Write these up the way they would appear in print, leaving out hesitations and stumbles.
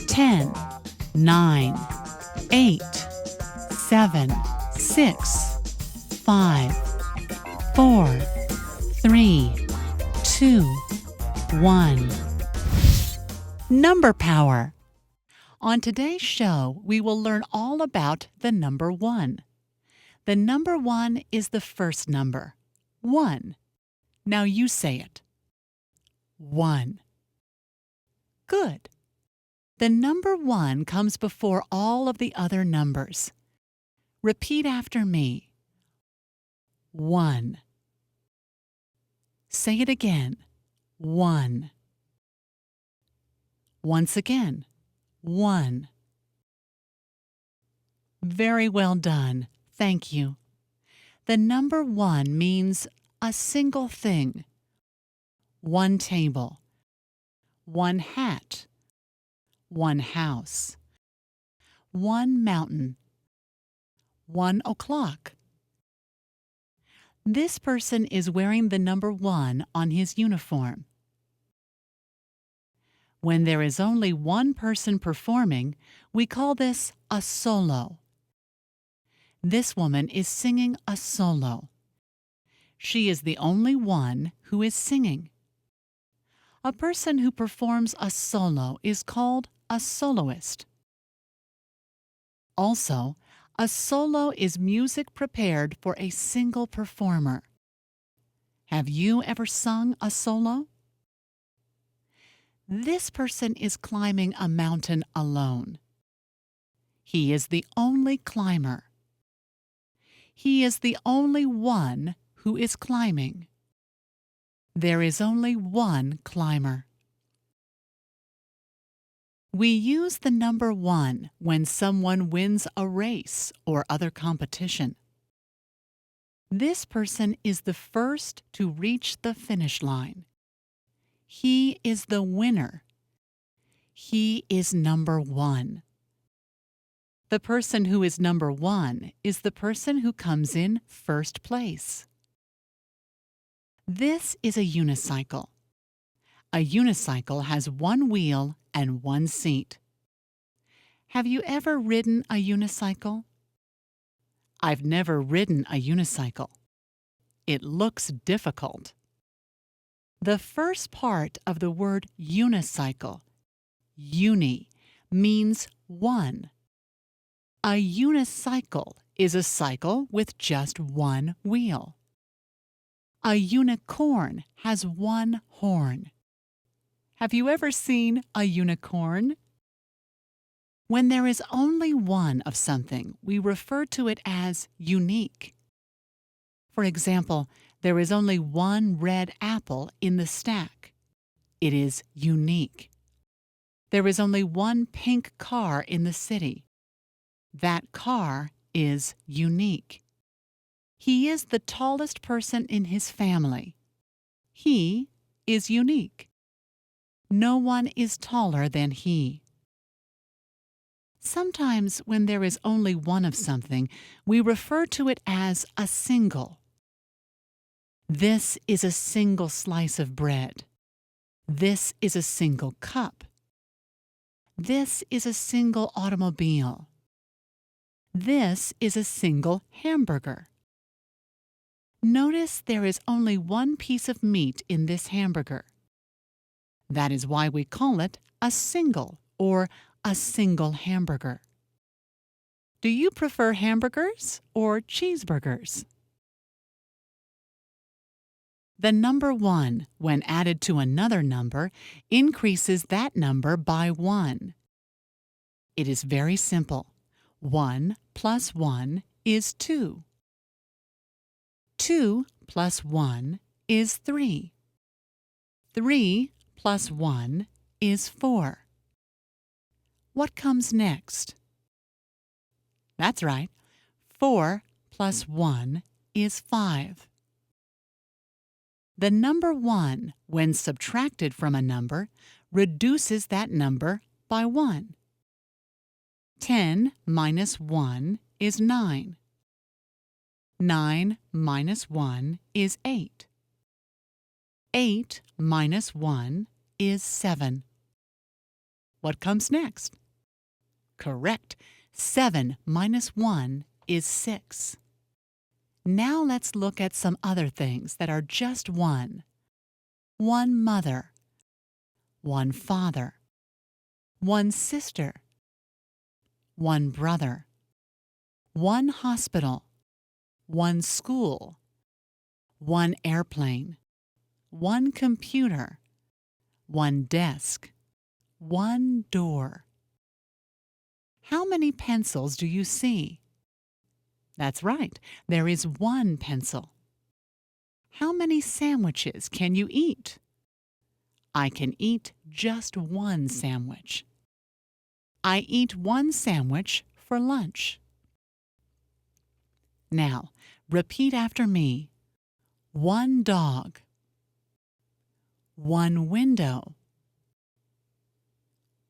10, 9, 8, 7, 6, 5, 4, 3, 2, 1. Number power. On today's show, we will learn all about the number 1. The number 1 is the first number, 1. Now you say it. 1. Good. The number 1 comes before all of the other numbers. Repeat after me. 1. Say it again. 1. Once again. 1. Very well done. Thank you. The number 1 means a single thing. 1 table. 1 hat. 1 house. 1 mountain. 1 o'clock. This person is wearing the number 1 on his uniform. When there is only one person performing, we call this a solo. This woman is singing a solo. She is the only one who is singing. A person who performs a solo is called a soloist. Also, a solo is music prepared for a single performer. Have you ever sung a solo? This person is climbing a mountain alone. He is the only climber. He is the only one who is climbing. There is only one climber. We use the number 1 when someone wins a race or other competition. This person is the first to reach the finish line. He is the winner. He is number 1. The person who is number 1 is the person who comes in first place. This is a unicycle. A unicycle has 1 wheel and 1 seat. Have you ever ridden a unicycle? I've never ridden a unicycle. It looks difficult. The first part of the word unicycle, uni, means 1. A unicycle is a cycle with just 1 wheel. A unicorn has 1 horn. Have you ever seen a unicorn? When there is only one of something, we refer to it as unique. For example, there is only 1 red apple in the stack. It is unique. There is only 1 pink car in the city. That car is unique. He is the tallest person in his family. He is unique. No one is taller than he. Sometimes when there is only one of something, we refer to it as a single. This is a single slice of bread. This is a single cup. This is a single automobile. This is a single hamburger. Notice there is only 1 piece of meat in this hamburger. That is why we call it a single or a single hamburger. Do you prefer hamburgers or cheeseburgers? The number 1, when added to another number, increases that number by 1. It is very simple. 1 plus 1 is 2. 2 plus 1 is 3. 3 plus 1 is 4. What comes next? That's right. 4 plus 1 is 5. The number 1, when subtracted from a number, reduces that number by 1. 10 minus 1 is 9. 9 minus 1 is 8. 8 minus 1 is 7. What comes next? Correct. 7 minus 1 is 6. Now let's look at some other things that are just one. One mother, one father, one sister, one brother, one hospital, one school, one airplane, one computer, one desk, one door. How many pencils do you see? That's right, there is one pencil. How many sandwiches can you eat? I can eat just one sandwich. I eat one sandwich for lunch. Now, repeat after me. One dog. One window.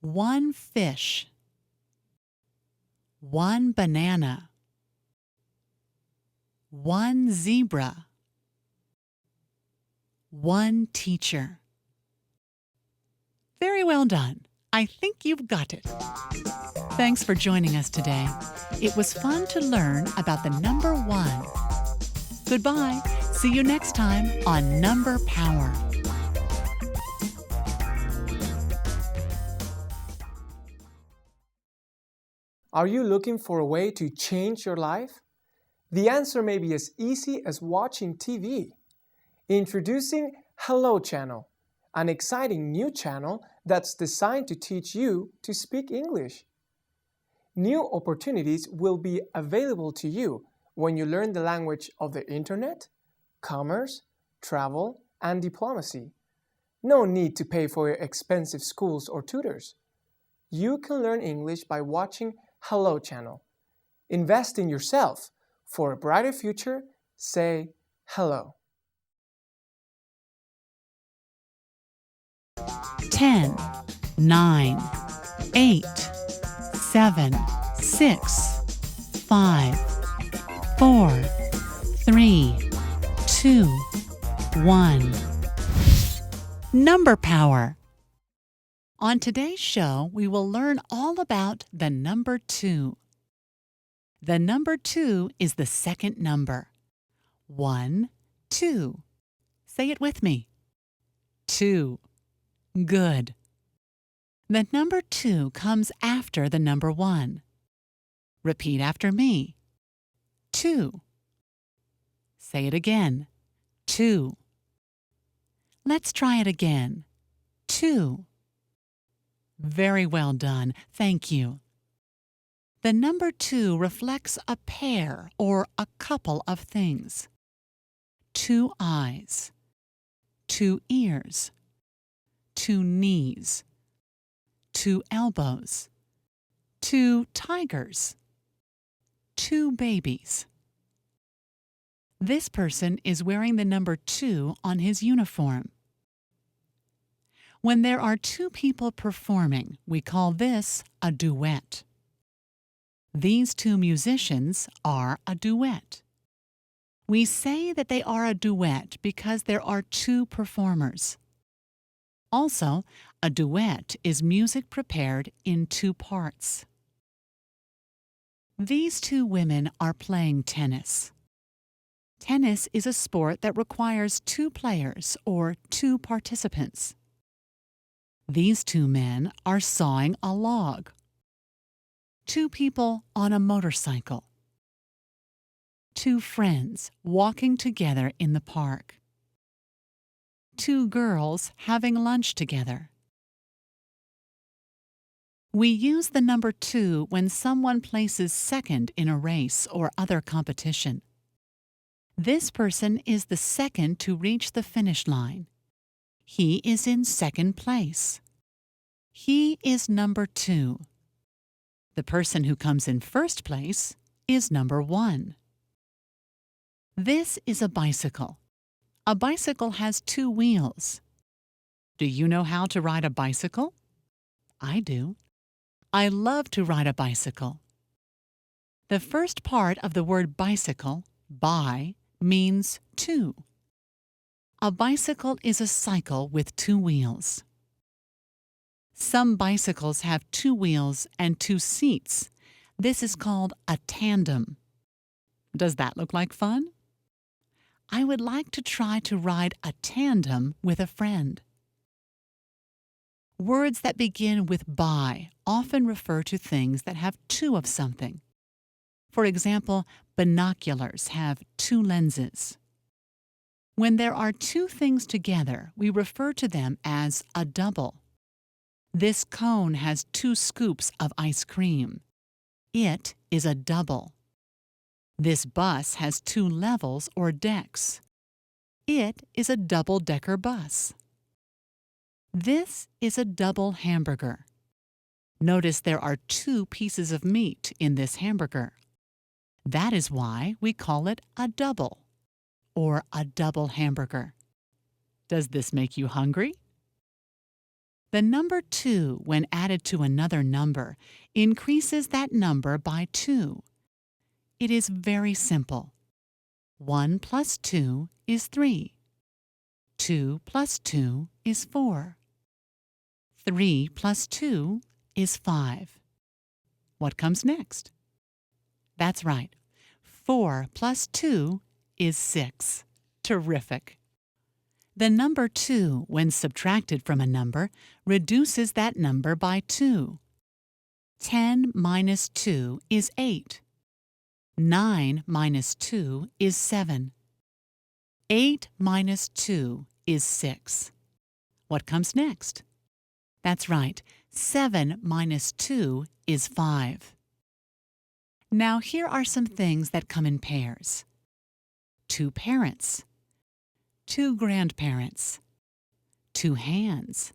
One fish. One banana. One zebra. One teacher. Very well done. I think you've got it. Thanks for joining us today. It was fun to learn about the number 1. Goodbye. See you next time on Number Power. Are you looking for a way to change your life? The answer may be as easy as watching TV. Introducing Hello Channel, an exciting new channel that's designed to teach you to speak English. New opportunities will be available to you when you learn the language of the internet, commerce, travel, and diplomacy. No need to pay for your expensive schools or tutors. You can learn English by watching Hello Channel. Invest in yourself. For a brighter future, say hello. 10, 9, 8, 7, 6, 5, 4, 3, 2, 1. Number Power. On today's show, we will learn all about the number 2. The number 2 is the second number. 1, 2. Say it with me. 2. Good. The number 2 comes after the number 1. Repeat after me. 2. Say it again. 2. Let's try it again. 2. Very well done. Thank you. The number 2 reflects a pair or a couple of things. 2 eyes, 2 ears, 2 knees, 2 elbows, 2 tigers, 2 babies. This person is wearing the number 2 on his uniform. When there are 2 people performing, we call this a duet. These 2 musicians are a duet. We say that they are a duet because there are 2 performers. Also, a duet is music prepared in 2 parts. These 2 women are playing tennis. Tennis is a sport that requires 2 players or 2 participants. These 2 men are sawing a log. 2 people on a motorcycle. 2 friends walking together in the park. 2 girls having lunch together. We use the number 2 when someone places second in a race or other competition. This person is the second to reach the finish line. He is in second place. He is number 2. The person who comes in first place is number 1. This is a bicycle. A bicycle has 2 wheels. Do you know how to ride a bicycle? I do. I love to ride a bicycle. The first part of the word bicycle, bi, means 2. A bicycle is a cycle with 2 wheels. Some bicycles have 2 wheels and 2 seats. This is called a tandem. Does that look like fun? I would like to try to ride a tandem with a friend. Words that begin with by often refer to things that have 2 of something. For example, binoculars have 2 lenses. When there are 2 things together, we refer to them as a double. This cone has 2 scoops of ice cream. It is a double. This bus has 2 levels or decks. It is a double-decker bus. This is a double hamburger. Notice there are 2 pieces of meat in this hamburger. That is why we call it a double, or a double hamburger. Does this make you hungry? The number 2, when added to another number, increases that number by 2. It is very simple. 1 plus 2 is 3. 2 plus 2 is 4. 3 plus 2 is 5. What comes next? That's right. 4 plus 2 is 6. Terrific. The number 2, when subtracted from a number, reduces that number by 2. 10 minus 2 is 8. 9 minus 2 is 7. 8 minus 2 is 6. What comes next? That's right. 7 minus 2 is 5. Now here are some things that come in pairs. 2 parents, 2 grandparents, 2 hands,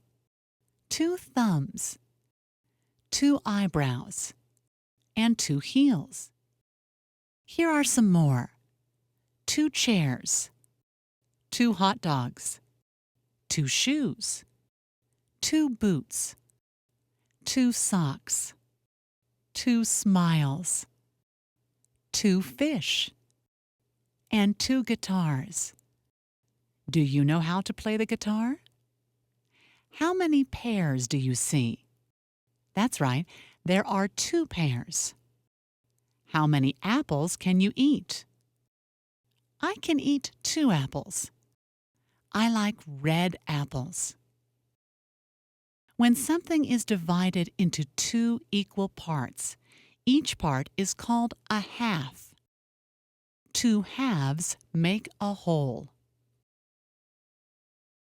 2 thumbs, 2 eyebrows, and 2 heels. Here are some more. 2 chairs, 2 hot dogs, 2 shoes, 2 boots, 2 socks, 2 smiles, 2 fish, and 2 guitars. Do you know how to play the guitar? How many pears do you see? That's right, there are 2 pears. How many apples can you eat? I can eat 2 apples. I like red apples. When something is divided into 2 equal parts, each part is called a half. 2 halves make a whole.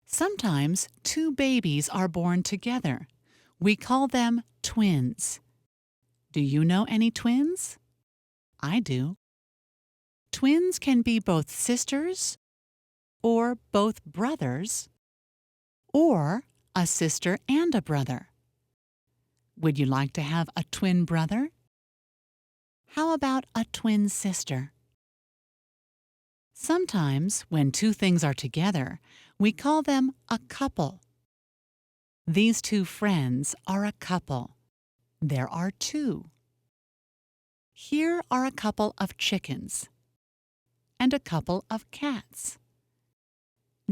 Sometimes 2 babies are born together. We call them twins. Do you know any twins? I do. Twins can be both sisters, or both brothers, or a sister and a brother. Would you like to have a twin brother? How about a twin sister? Sometimes, when 2 things are together, we call them a couple. These 2 friends are a couple. There are 2. Here are a couple of chickens and a couple of cats.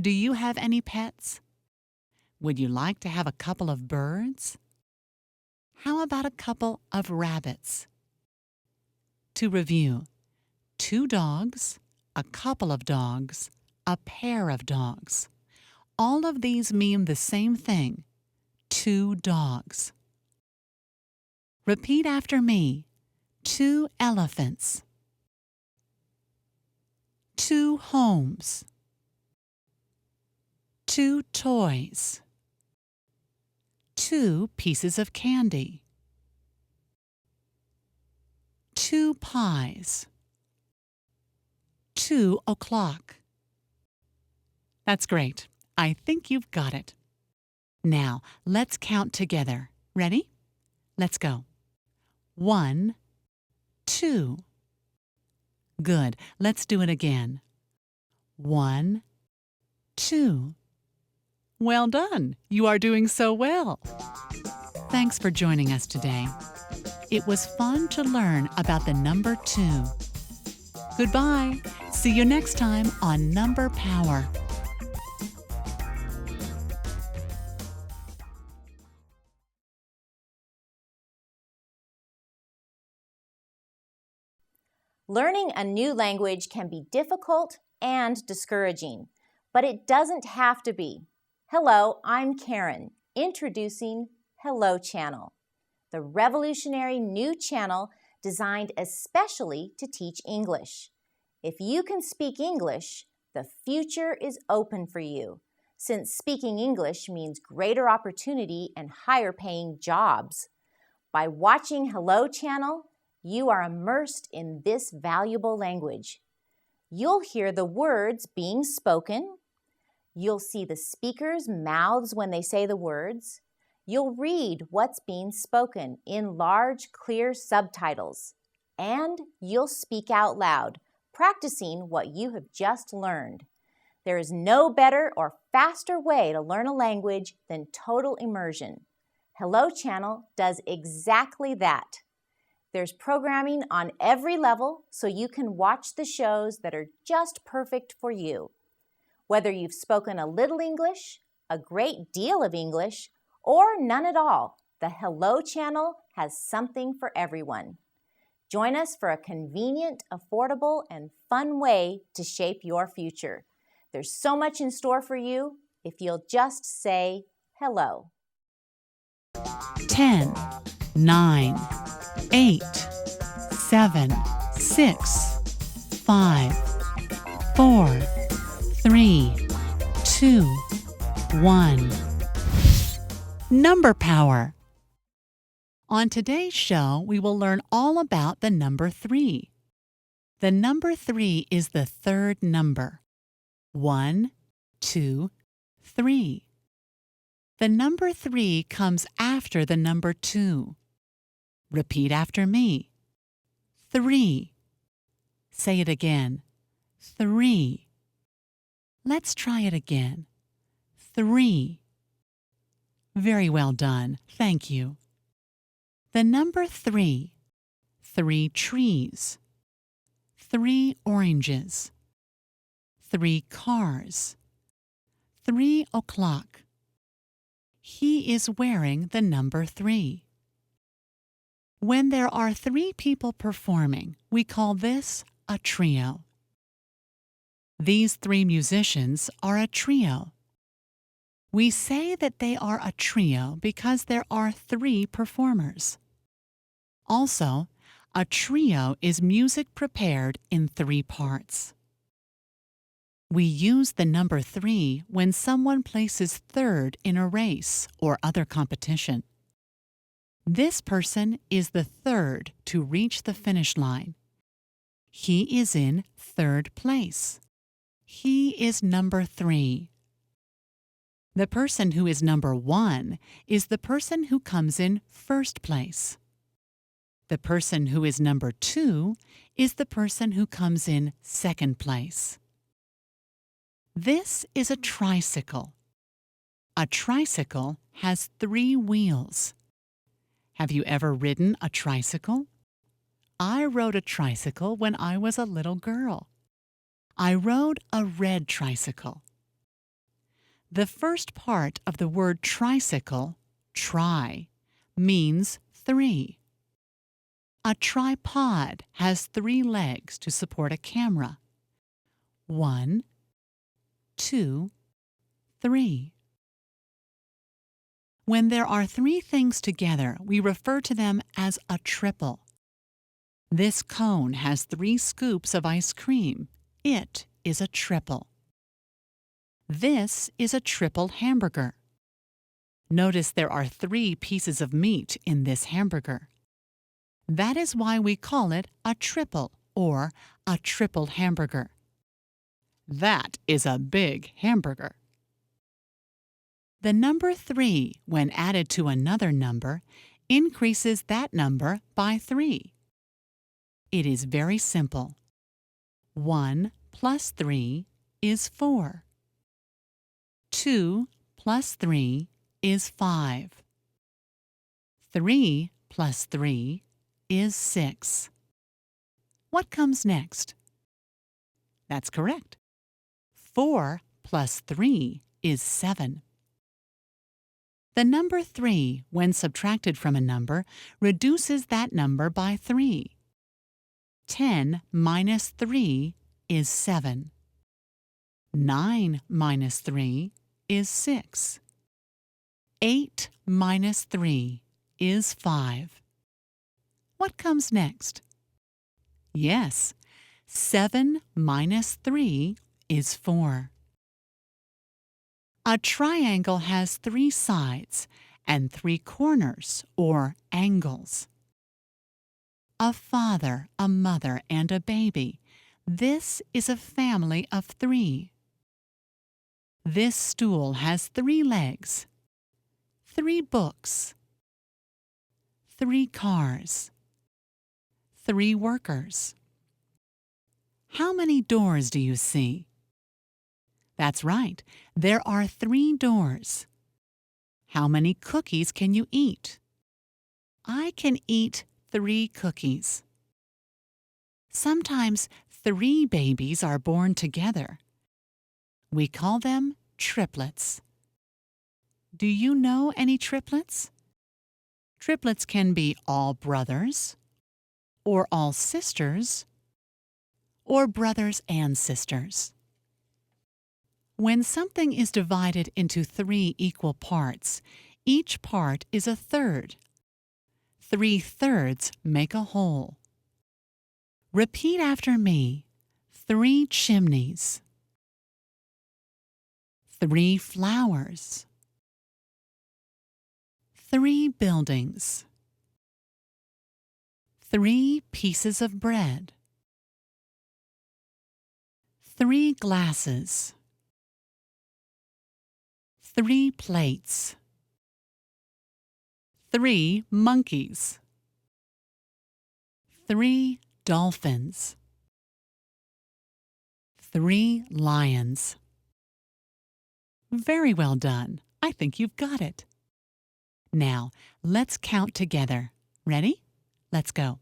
Do you have any pets? Would you like to have a couple of birds? How about a couple of rabbits? To review, 2 dogs, a couple of dogs, a pair of dogs. All of these mean the same thing, 2 dogs. Repeat after me. 2 elephants, 2 homes, 2 toys, 2 pieces of candy, 2 pies, 2 o'clock. That's great. I think you've got it. Now, let's count together. Ready? Let's go. 1, 2. Good. Let's do it again. 1, 2. Well done. You are doing so well. Thanks for joining us today. It was fun to learn about the number 2. Goodbye. See you next time on Number Power. Learning a new language can be difficult and discouraging, but it doesn't have to be. Hello, I'm Karen, introducing Hello Channel, the revolutionary new channel designed especially to teach English. If you can speak English, the future is open for you, since speaking English means greater opportunity and higher paying jobs. By watching Hello Channel, you are immersed in this valuable language. You'll hear the words being spoken. You'll see the speakers' mouths when they say the words. You'll read what's being spoken in large, clear subtitles. And you'll speak out loud, practicing what you have just learned. There is no better or faster way to learn a language than total immersion. Hello Channel does exactly that. There's programming on every level so you can watch the shows that are just perfect for you. Whether you've spoken a little English, a great deal of English, or none at all, the Hello Channel has something for everyone. Join us for a convenient, affordable, and fun way to shape your future. There's so much in store for you if you'll just say hello. 10, 9, 8, 7, 6, 5, 4, 3, 2, 1. Number power. On today's show, we will learn all about the number 3. The number 3 is the third number. 1, 2, 3. The number 3 comes after the number 2. Repeat after me. 3. Say it again. 3. Let's try it again. 3. Very well done. Thank you. The number 3. 3 trees. 3 oranges. 3 cars. 3 o'clock. He is wearing the number 3. When there are 3 people performing, we call this a trio. These 3 musicians are a trio. We say that they are a trio because there are 3 performers. Also, a trio is music prepared in 3 parts. We use the number 3 when someone places third in a race or other competition. This person is the third to reach the finish line. He is in third place. He is number 3. The person who is number 1 is the person who comes in first place. The person who is number 2 is the person who comes in second place. This is a tricycle. A tricycle has 3 wheels. Have you ever ridden a tricycle? I rode a tricycle when I was a little girl. I rode a red tricycle. The first part of the word tricycle, tri, means 3. A tripod has 3 legs to support a camera. 1, 2, 3. When there are 3 things together, we refer to them as a triple. This cone has 3 scoops of ice cream. It is a triple. This is a triple hamburger. Notice there are 3 pieces of meat in this hamburger. That is why we call it a triple or a triple hamburger. That is a big hamburger. The number 3, when added to another number, increases that number by 3. It is very simple. 1 plus 3 is 4. 2 plus 3 is 5. 3 plus 3 is 6. What comes next? That's correct. 4 plus 3 is 7. The number 3, when subtracted from a number, reduces that number by 3. 10 minus 3 is 7. 9 minus 3 is 6. 8 minus 3 is 5. What comes next? Yes, 7 minus 3 is 4. A triangle has 3 sides and 3 corners, or angles. A father, a mother, and a baby. This is a family of 3. This stool has 3 legs, 3 books, 3 cars, 3 workers. How many doors do you see? That's right, there are 3 doors. How many cookies can you eat? I can eat 3 cookies. Sometimes 3 babies are born together. We call them triplets. Do you know any triplets? Triplets can be all brothers, or all sisters, or brothers and sisters. When something is divided into 3 equal parts, each part is a third. 3 thirds make a whole. Repeat after me. 3 chimneys. 3 flowers. 3 buildings. 3 pieces of bread. 3 glasses. 3 plates. 3 monkeys. 3 dolphins. 3 lions. Very well done. I think you've got it. Now, let's count together. Ready? Let's go.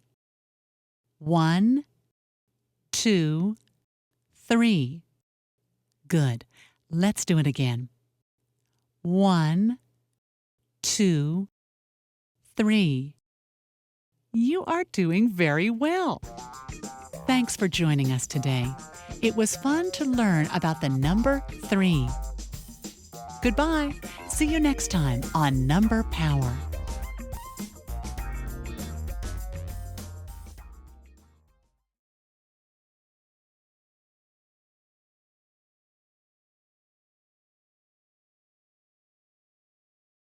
1, 2, 3. Good. Let's do it again. 1, 2, 3. You are doing very well. Thanks for joining us today. It was fun to learn about the number 3. Goodbye. See you next time on Number Power.